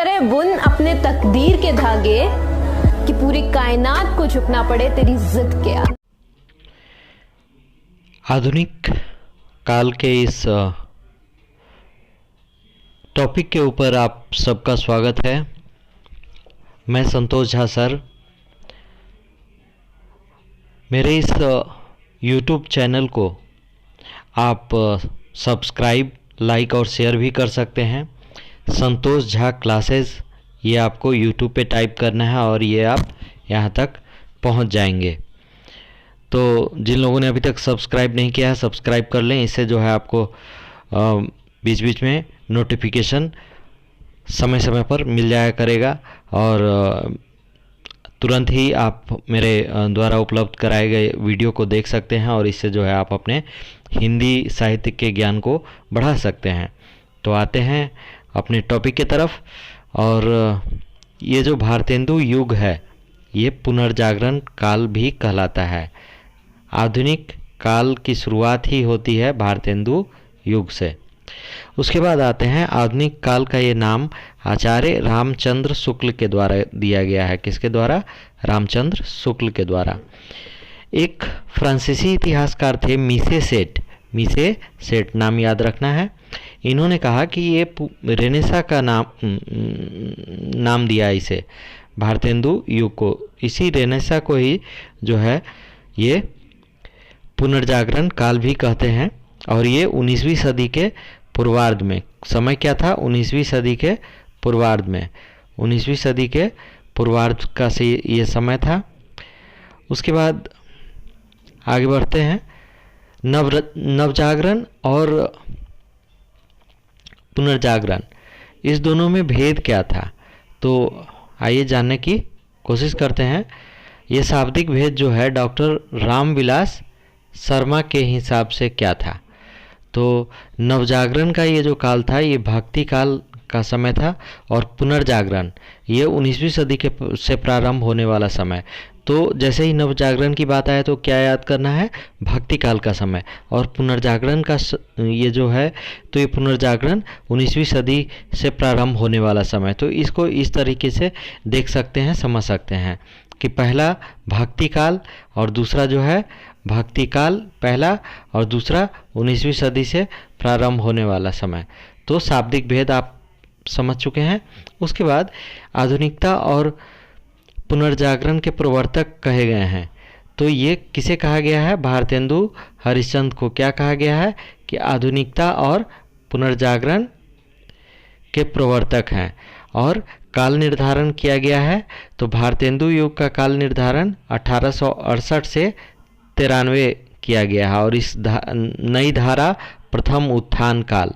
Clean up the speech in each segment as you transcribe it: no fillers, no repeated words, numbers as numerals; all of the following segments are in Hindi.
तरह बुन अपने तकदीर के धागे कि पूरी कायनात को झुकना पड़े तेरी जिद के आगे। आधुनिक काल के इस टॉपिक के ऊपर आप सबका स्वागत है। मैं संतोष झा सर। मेरे इस YouTube चैनल को आप सब्सक्राइब, लाइक और शेयर भी कर सकते हैं। संतोष झा क्लासेस ये आपको YouTube पे टाइप करना है और ये आप यहाँ तक पहुँच जाएंगे। तो जिन लोगों ने अभी तक सब्सक्राइब नहीं किया है सब्सक्राइब कर लें। इससे जो है आपको बीच बीच में नोटिफिकेशन समय समय पर मिल जाया करेगा और तुरंत ही आप मेरे द्वारा उपलब्ध कराए गए वीडियो को देख सकते हैं और इससे जो है आप अपने हिंदी साहित्य के ज्ञान को बढ़ा सकते हैं। तो आते हैं अपने टॉपिक की तरफ। और ये जो भारतेंदु युग है ये पुनर्जागरण काल भी कहलाता है। आधुनिक काल की शुरुआत ही होती है भारतेंदु युग से। उसके बाद आते हैं आधुनिक काल का ये नाम आचार्य रामचंद्र शुक्ल के द्वारा दिया गया है। किसके द्वारा? रामचंद्र शुक्ल के द्वारा। एक फ्रांसीसी इतिहासकार थे मीसे सेट नाम याद रखना है। इन्होंने कहा कि ये रेनेसा का नाम दिया इसे भारतेंदु युग को। इसी रेनेसा को ही जो है ये पुनर्जागरण काल भी कहते हैं। और ये 19वीं सदी के पूर्वार्ध में, समय क्या था? 19वीं सदी के पूर्वार्ध में, 19वीं सदी के पूर्वार्ध का से ये समय था। उसके बाद आगे बढ़ते हैं। नवजागरण और पुनर्जागरण इस दोनों में भेद क्या था? तो आइए जानने की कोशिश करते हैं। ये शाब्दिक भेद जो है डॉक्टर रामविलास शर्मा के हिसाब से क्या था? तो नवजागरण का ये जो काल था ये भक्ति काल का समय था और पुनर्जागरण ये 19वीं सदी के से प्रारंभ होने वाला समय। तो जैसे ही नवजागरण की बात आए तो क्या याद करना है? भक्ति काल का समय। और पुनर्जागरण का ये जो है तो ये पुनर्जागरण 19वीं सदी से प्रारंभ होने वाला समय। तो इसको इस तरीके से देख सकते हैं, समझ सकते हैं कि पहला भक्ति काल और दूसरा जो है भक्ति काल पहला और दूसरा 19वीं सदी से प्रारंभ होने वाला समय। तो शाब्दिक भेद आप समझ चुके हैं। उसके बाद आधुनिकता और पुनर्जागरण के प्रवर्तक कहे गए हैं। तो ये किसे कहा गया है? भारतेंदु हरिश्चंद्र को क्या कहा गया है कि आधुनिकता और पुनर्जागरण के प्रवर्तक हैं। और काल निर्धारण किया गया है तो भारतेंदु युग का काल निर्धारण 1868 से 93 किया गया है। और इस नई धारा प्रथम उत्थान काल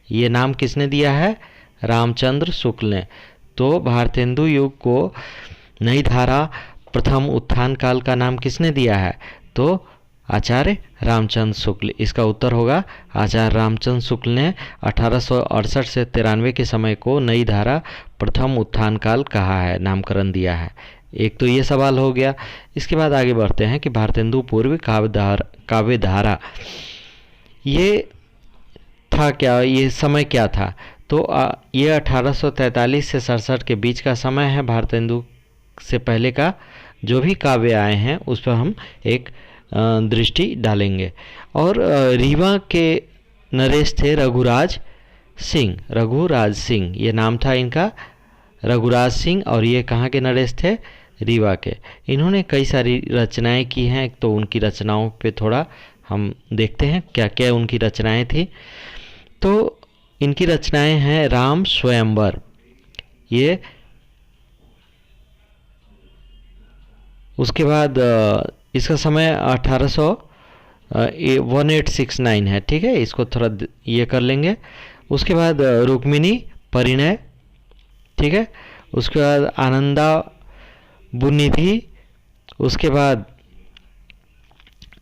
ये नाम किसने दिया है? रामचंद्र शुक्ल ने। तो भारतेंदु युग को नई धारा प्रथम उत्थान काल का नाम किसने दिया है? तो आचार्य रामचंद्र शुक्ल। इसका उत्तर होगा आचार्य रामचंद्र शुक्ल ने 1868 से 93 के समय को नई धारा प्रथम उत्थान काल कहा है, नामकरण दिया है। एक तो ये सवाल हो गया। इसके बाद आगे बढ़ते हैं कि भारतेंदु पूर्व काव्य धारा ये था क्या? ये समय क्या था? तो ये 1843 से 67 के बीच का समय है। भारतेंदु से पहले का जो भी काव्य आए हैं उस पर हम एक दृष्टि डालेंगे। और रीवा के नरेश थे रघुराज सिंह ये नाम था इनका, रघुराज सिंह। और ये कहाँ के नरेश थे? रीवा के। इन्होंने कई सारी रचनाएं की हैं। तो उनकी रचनाओं पे थोड़ा हम देखते हैं क्या क्या उनकी रचनाएं थी। तो इनकी रचनाएं हैं राम स्वयंवर। ये उसके बाद इसका समय 1869 है। ठीक है, इसको थोड़ा ये कर लेंगे। उसके बाद रुक्मिणी परिणय। ठीक है, उसके बाद आनंदा बुनिधि। उसके बाद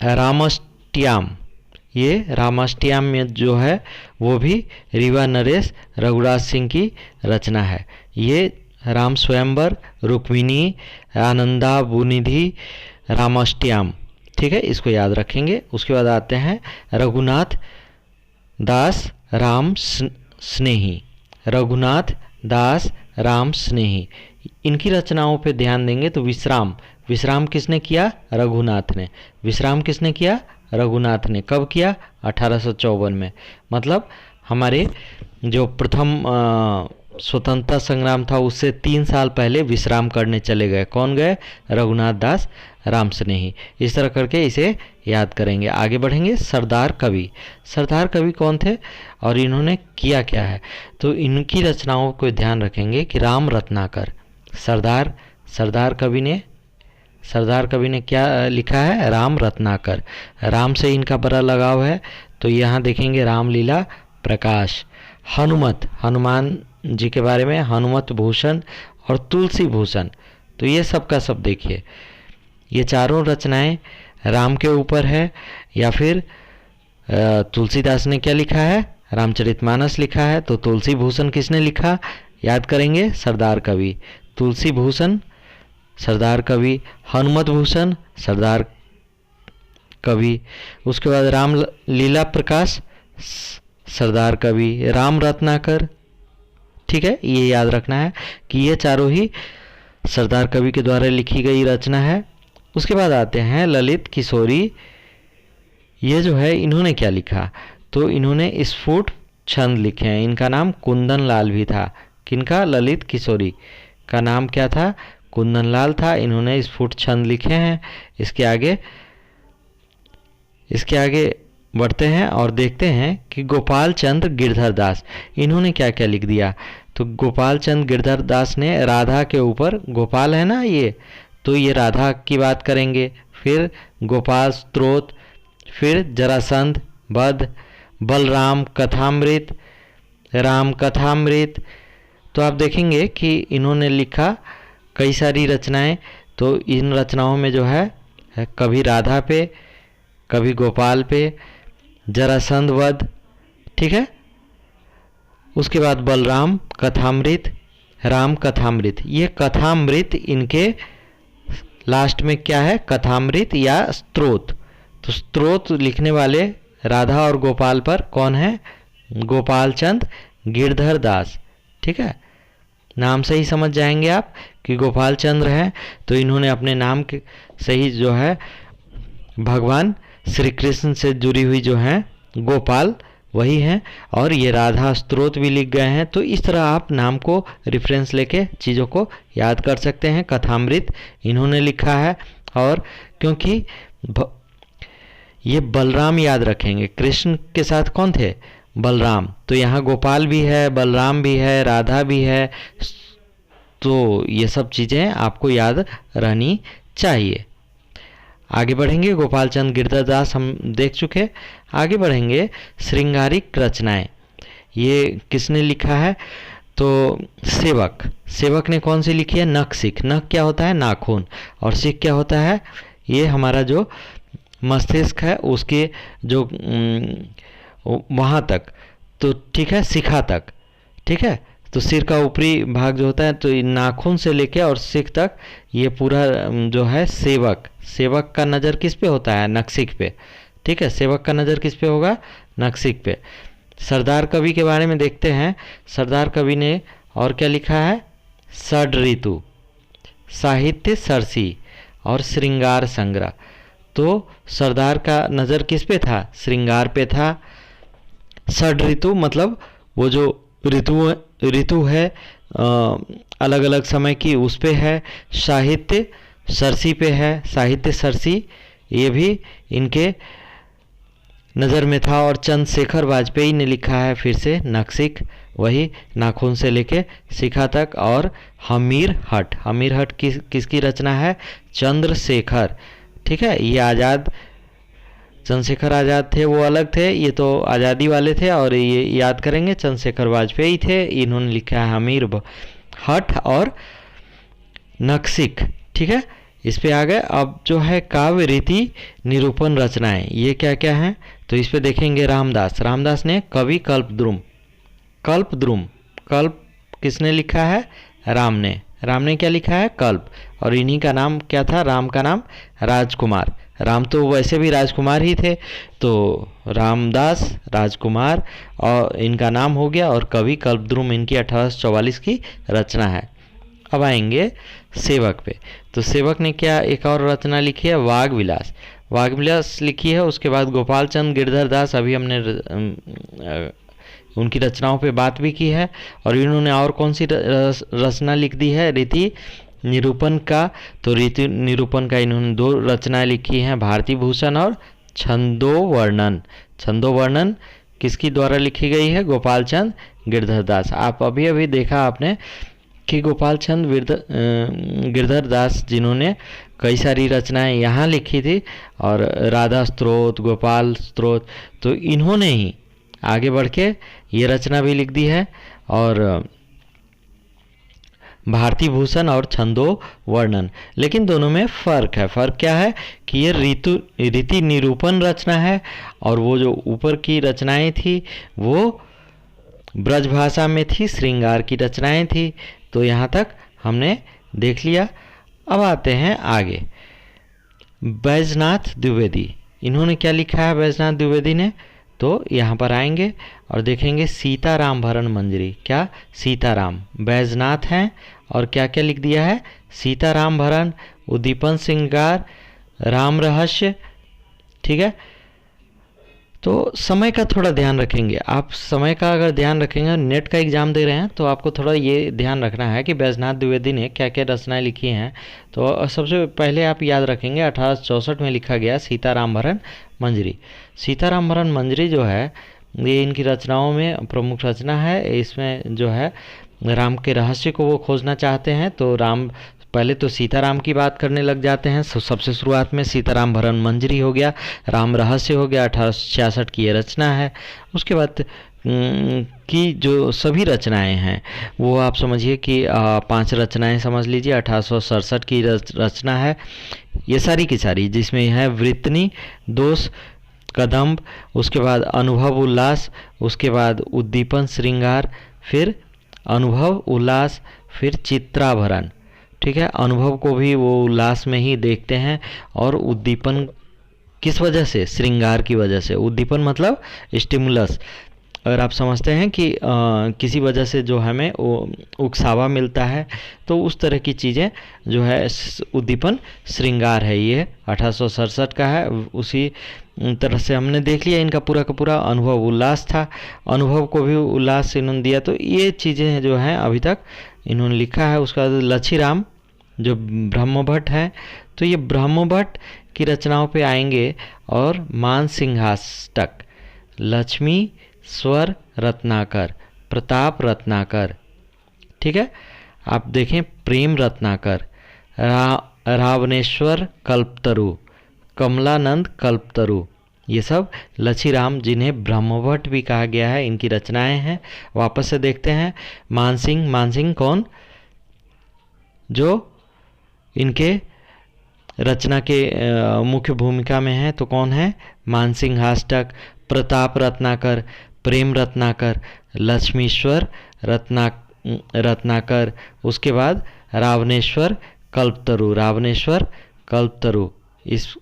रामाष्टयाम। ये रामाष्टयाम में जो है वो भी रीवा नरेश रघुराज सिंह की रचना है। ये राम स्वयंवर, रुक्मिणी, आनंदा बुनिधि, रामाष्टयाम। ठीक है, इसको याद रखेंगे। उसके बाद आते हैं रघुनाथ दास राम स्नेही। रघुनाथ दास राम स्नेही। इनकी रचनाओं पे ध्यान देंगे तो विश्राम, विश्राम किसने किया? रघुनाथ ने। विश्राम किसने किया? रघुनाथ ने। कब किया? 1854 में। मतलब हमारे जो प्रथम स्वतंत्रता संग्राम था उससे 3 साल पहले विश्राम करने चले गए। कौन गए? रघुनाथ दास रामस्नेही। इस तरह करके इसे याद करेंगे। आगे बढ़ेंगे। सरदार कवि, सरदार कवि कौन थे और इन्होंने किया क्या है? तो इनकी रचनाओं को ध्यान रखेंगे कि राम रत्नाकर। सरदार कवि ने क्या लिखा है? राम रत्नाकर। राम से इनका बड़ा लगाव है तो यहाँ देखेंगे रामलीला प्रकाश। हनुमान जी के बारे में हनुमत भूषण और तुलसी भूषण, तो ये सब का सब देखिए। ये चारों रचनाएं राम के ऊपर है या फिर तुलसीदास ने क्या लिखा है? रामचरितमानस लिखा है। तो तुलसी भूषण किसने लिखा? याद करेंगे, सरदार कवि। तुलसी भूषण सरदार कवि, हनुमत भूषण सरदार कवि। उसके बाद राम लीला प्रकाश सरदार कवि, राम रत्नाकर। ठीक है, ये याद रखना है कि ये चारों ही सरदार कवि के द्वारा लिखी गई रचना है। उसके बाद आते हैं ललित किशोरी। ये जो है इन्होंने क्या लिखा? तो इन्होंने स्फुट छंद लिखे हैं। इनका नाम कुंदन लाल भी था। किनका? ललित किशोरी का नाम क्या था? कुंदन लाल था। इन्होंने स्फुट छंद लिखे हैं। इसके आगे बढ़ते हैं और देखते हैं कि गोपाल चंद्र गिरधर दास, इन्होंने क्या क्या लिख दिया। तो गोपाल चंद्र गिरधर दास ने राधा के ऊपर, गोपाल है ना ये, तो ये राधा की बात करेंगे। फिर गोपाल स्तोत्र, फिर जरासंध वध, बलराम कथामृत, राम कथामृत। तो आप देखेंगे कि इन्होंने लिखा कई सारी रचनाएं। तो इन रचनाओं में जो है कभी राधा पे, कभी गोपाल पे, जरासंध वध, ठीक है। उसके बाद बलराम कथामृत, राम कथामृत। ये कथामृत इनके लास्ट में क्या है? कथामृत या स्तोत्र। तो स्तोत्र लिखने वाले राधा और गोपाल पर कौन है? गोपाल चंद गिरधर दास। ठीक है, नाम से ही समझ जाएंगे आप कि गोपाल चंद्र हैं। तो इन्होंने अपने नाम के से ही जो है भगवान श्री कृष्ण से जुड़ी हुई जो हैं गोपाल वही हैं, और ये राधा स्तोत्र भी लिख गए हैं। तो इस तरह आप नाम को रेफरेंस लेके चीज़ों को याद कर सकते हैं। कथामृत इन्होंने लिखा है, और क्योंकि ये बलराम याद रखेंगे, कृष्ण के साथ कौन थे? बलराम। तो यहाँ गोपाल भी है, बलराम भी है, राधा भी है। तो ये सब चीज़ें आपको याद रहनी चाहिए। आगे बढ़ेंगे। गोपाल चंद गिरधर दास हम देख चुके। आगे बढ़ेंगे। श्रृंगारिक रचनाएं, ये किसने लिखा है? तो सेवक ने कौन सी लिखी है? नख सिख। नख क्या होता है? नाखून। और सिख क्या होता है? ये हमारा जो मस्तिष्क है उसके जो वहाँ तक, तो ठीक है, शिखा तक। ठीक है, तो सिर का ऊपरी भाग जो होता है, तो नाखून से लेके और सिख तक ये पूरा जो है सेवक का नज़र किस पे होता है? नखशिख पे। ठीक है, सेवक का नज़र किस पे होगा? नखशिख पे। सरदार कवि के बारे में देखते हैं। सरदार कवि ने और क्या लिखा है? षड ऋतु, साहित्य सरसी और श्रृंगार संग्रह। तो सरदार का नज़र किस पे था? श्रृंगार पे था। षड ऋतु मतलब वो जो ऋतु है अलग अलग समय की, उस पे है। साहित्य सरसी पे है, साहित्य सरसी, ये भी इनके नज़र में था। और चंद्रशेखर वाजपेयी ने लिखा है फिर से नखशिख, वही नाखून से लेके शिखा तक। और हमीर हट किसकी रचना है? चंद्रशेखर। ठीक है, ये चंद्रशेखर आज़ाद थे, वो अलग थे, ये तो आज़ादी वाले थे। और ये याद करेंगे चंद्रशेखर वाजपेयी थे, इन्होंने लिखा है हमीर हट और नखशिख। ठीक है, इस पे आ गए। अब जो है काव्य रीति निरूपण रचनाएं, ये क्या क्या हैं? तो इस पे देखेंगे रामदास ने कवि कल्प किसने लिखा है? राम ने क्या लिखा है? कल्प। और इन्हीं का नाम क्या था? राम का नाम राम तो वैसे भी राजकुमार ही थे, तो रामदास राजकुमार और इनका नाम हो गया, और कवि कल्पद्रुम इनकी 1844 की रचना है। अब आएंगे सेवक पे। तो सेवक ने क्या एक और रचना लिखी है, वाग विलास। वाग विलास लिखी है। उसके बाद गोपाल चंद गिरधर दास, अभी हमने उनकी रचनाओं पे बात भी की है। और इन्होंने और कौन सी रचना लिख दी है, रीति निरूपण का। तो रीति निरूपण का इन्होंने 2 रचनाएं लिखी हैं, भारती भूषण और छंदोवर्णन। छंदोवर्णन किसकी द्वारा लिखी गई है, गोपाल चंद गिरधर दास। आप अभी अभी देखा आपने कि गोपाल चंद गिरधर दास जिन्होंने कई सारी रचनाएं यहाँ लिखी थी, और राधा स्तोत्र, गोपाल स्तोत्र, तो इन्होंने ही आगे बढ़ के ये रचना भी लिख दी है। और भारती भूषण और छंदो वर्णन, लेकिन दोनों में फ़र्क है। फ़र्क क्या है कि ये रीति निरूपण रचना है, और वो जो ऊपर की रचनाएं थी वो ब्रज भाषा में थी, श्रृंगार की रचनाएं थी। तो यहाँ तक हमने देख लिया। अब आते हैं आगे, बैजनाथ द्विवेदी। इन्होंने क्या लिखा है बैजनाथ द्विवेदी ने, तो यहाँ पर आएंगे और देखेंगे सीताराम भरण मंजरी। क्या, सीताराम, बैजनाथ हैं, और क्या क्या लिख दिया है, सीताराम भरण, उद्दीपन श्रृंगार, राम रहस्य। ठीक है, तो समय का थोड़ा ध्यान रखेंगे आप। समय का अगर ध्यान रखेंगे, नेट का एग्ज़ाम दे रहे हैं, तो आपको थोड़ा ये ध्यान रखना है कि बैजनाथ द्विवेदी ने क्या क्या रचनाएं लिखी हैं। तो सबसे पहले आप याद रखेंगे 1864 में लिखा गया सीताराम भरण मंजरी। सीताराम भरण मंजरी जो है ये इनकी रचनाओं में प्रमुख रचना है। इसमें जो है राम के रहस्य को वो खोजना चाहते हैं। तो राम, पहले तो सीताराम की बात करने लग जाते हैं। सबसे शुरुआत में सीताराम भरण मंजरी हो गया, राम रहस्य हो गया, 1866 की ये रचना है। उसके बाद की जो सभी रचनाएं हैं वो आप समझिए कि 5 रचनाएं समझ लीजिए। 1867 की रचना है ये सारी की सारी, जिसमें है वृत्तनी, दोष, कदम्ब, उसके बाद अनुभव उल्लास, उसके बाद उद्दीपन श्रृंगार, फिर अनुभव उल्लास, फिर चित्राभरण। ठीक है, अनुभव को भी वो उल्लास में ही देखते हैं, और उद्दीपन किस वजह से, श्रृंगार की वजह से। उद्दीपन मतलब स्टिमुलस। अगर आप समझते हैं कि किसी वजह से जो हमें उकसावा मिलता है, तो उस तरह की चीज़ें जो है उद्दीपन श्रृंगार है। ये 1867 का है। उसी तरह से हमने देख लिया इनका पूरा का पूरा अनुभव उल्लास था, अनुभव को भी उल्लास से इन्होंने दिया। तो ये चीज़ें जो हैं अभी तक इन्होंने लिखा है। उसका लच्छीराम जो ब्रह्मभट्ट हैं, तो ये ब्रह्मभट्ट की रचनाओं पे आएंगे। और मानसिंहाष्टक, लक्ष्मी स्वर रत्नाकर, प्रताप रत्नाकर। ठीक है, आप देखें प्रेम रत्नाकर, रावणेश्वर कल्पतरु, कमलानंद कल्पतरु, ये सब लच्छीराम जिन्हें ब्रह्मभट्ट भी कहा गया है, इनकी रचनाएं हैं। वापस से देखते हैं मानसिंह। मानसिंह कौन, जो इनके रचना के मुख्य भूमिका में है, तो कौन है, मानसिंहाष्टक, प्रताप रत्नाकर, प्रेम रत्नाकर, लक्ष्मीश्वर रत्नाकर, उसके बाद रावणेश्वर कल्पतरु। रावणेश्वर कल्पतरु, इस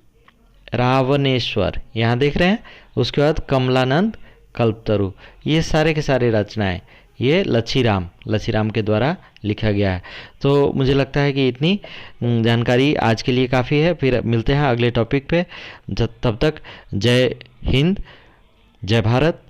रावणेश्वर यहाँ देख रहे हैं। उसके बाद कमलानंद कल्पतरु। ये सारे के सारे रचनाएं ये लच्छीराम के द्वारा लिखा गया है। तो मुझे लगता है कि इतनी जानकारी आज के लिए काफ़ी है। फिर मिलते हैं अगले टॉपिक पे। तब तक जय हिंद, जय भारत,